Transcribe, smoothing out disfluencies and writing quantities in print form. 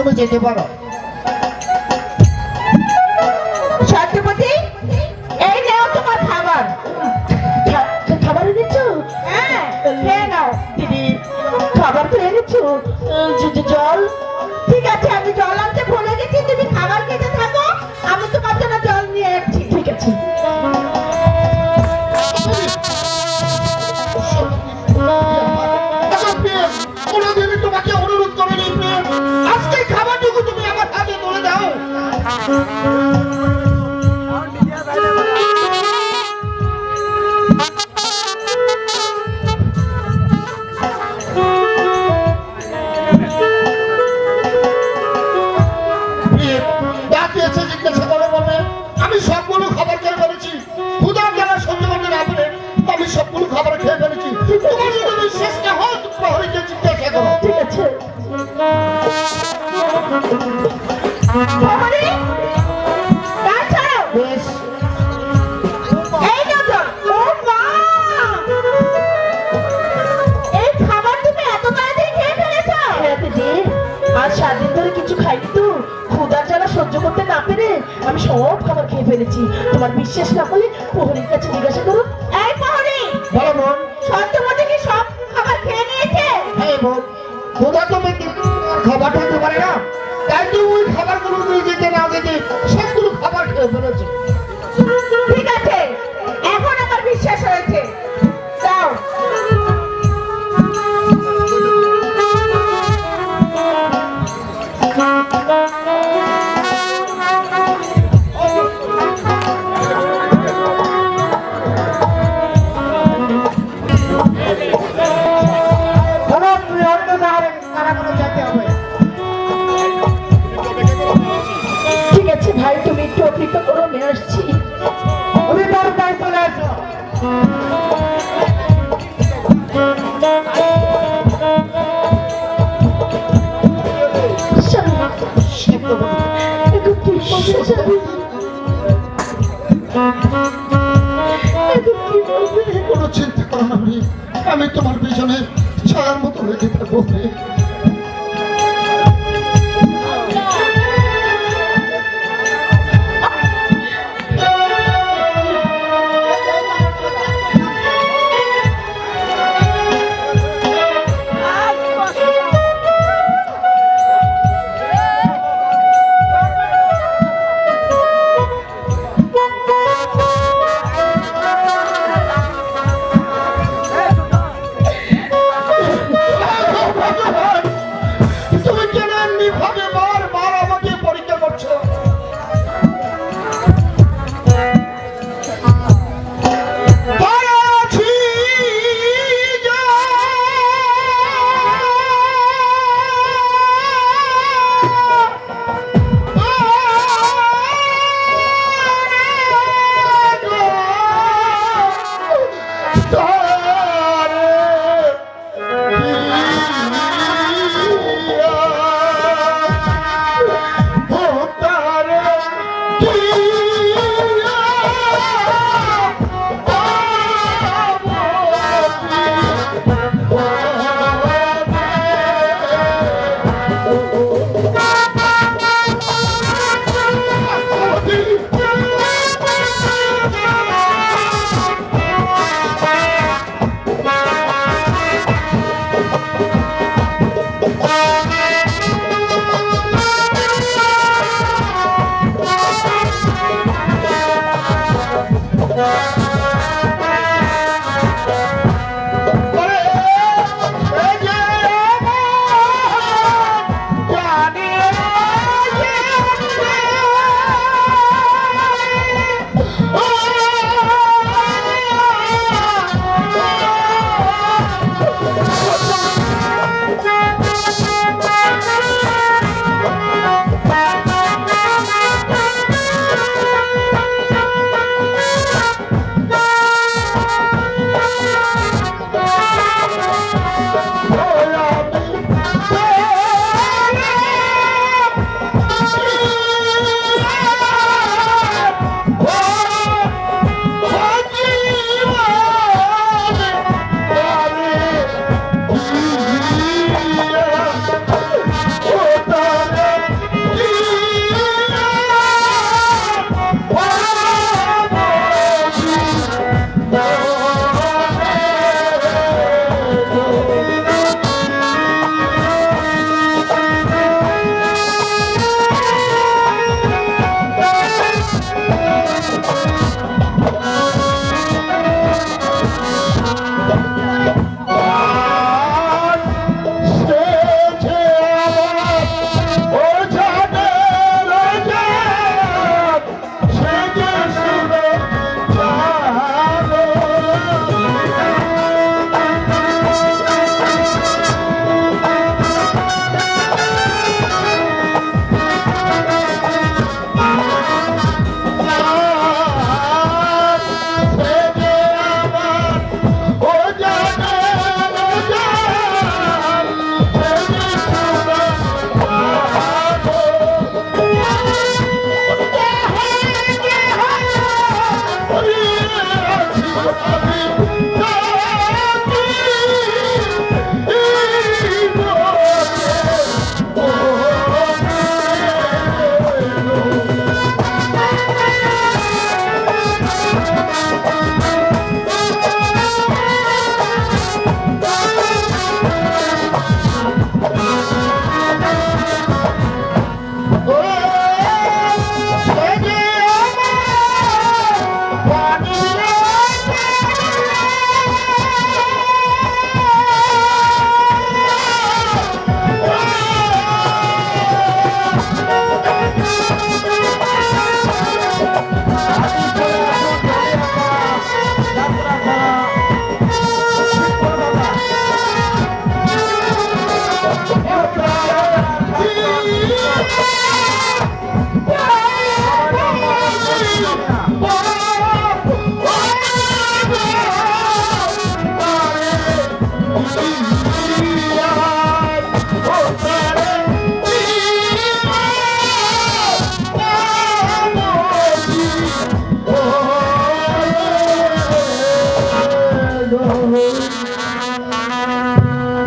তুমি যেতে পারো। সত্যপতি, এই নাও তোমার খাবার। খাবার এনেছো? হ্যাঁ, খেয়ে নাও। দিদি, খাবার তো এনেছো, জল? ঠিক আছে, আমি জল আনতে ভুলে গেছি, তুমি খাবার খেতে থাকো, আমি তোমার জন্য জল নিয়ে আসছি। ঠিক আছে। কোনোদিনই তোমাকে অনুরোধ করিনি প্রেম, আজকে খাবারটুকু তুমি আমার হাতে তুলে দাও। আমি সবগুলো খাবার খেয়ে ফেলেছি, ক্ষুধার জ্বালা সহ্য করতে না পেরে আমি সবগুলো খাবার খেয়ে ফেলেছি। তোমার যদি বিশ্বাস না হয় প্রহরীকে জিজ্ঞাসা করো। ঠিক আছে। প্রহরী, গাছ ছাড়ো। বেশ, এই নাও জল। ও মা, এই খাবার তুমি এত তাড়াতাড়ি খেয়ে ফেলেছো? হ্যাঁ দিদি, আজ 7 দিন ধরে কিছু খাইনি তো, ক্ষুধার জ্বালা সহ্য করতে না পেরে আমি সব খাবার খেয়ে ফেলেছি। তোমার বিশ্বাস না হলে প্রহরীর কাছে জিজ্ঞাসা করো। এই প্রহরী, বলো বোন। সত্যমতি কি সব খাবার খেয়ে নিয়েছে? হ্যাঁ বোন, ক্ষুধা তো মেটে খাবার খেতে পারে না, তাই তো ওই খাবারগুলো নিয়ে যেতে না যেতে সবগুলো খাবার খেয়ে ফেলেছে। ঠিক আছে, এখন আমার বিশ্বাস হয়েছে। দাও। বলো, তুমি অন্য জায়গায় কারাগারে যেতে হবে। ঠিক আছে ভাই, তুমি একটু অপেক্ষা করো, নিয়ে আসছি। তুমি দরজায় চলে এসো। এখন কি বলবে স্বামী? এখন কি বলবে? কোনো চিন্তা করো না মেয়ে, আমি তোমার পিছনে ছায়ার মতো লেগে থাকবো। তুমি কেন এমনি ভাবে বারবার আমাকে পরীক্ষা করছো? পারাছি যা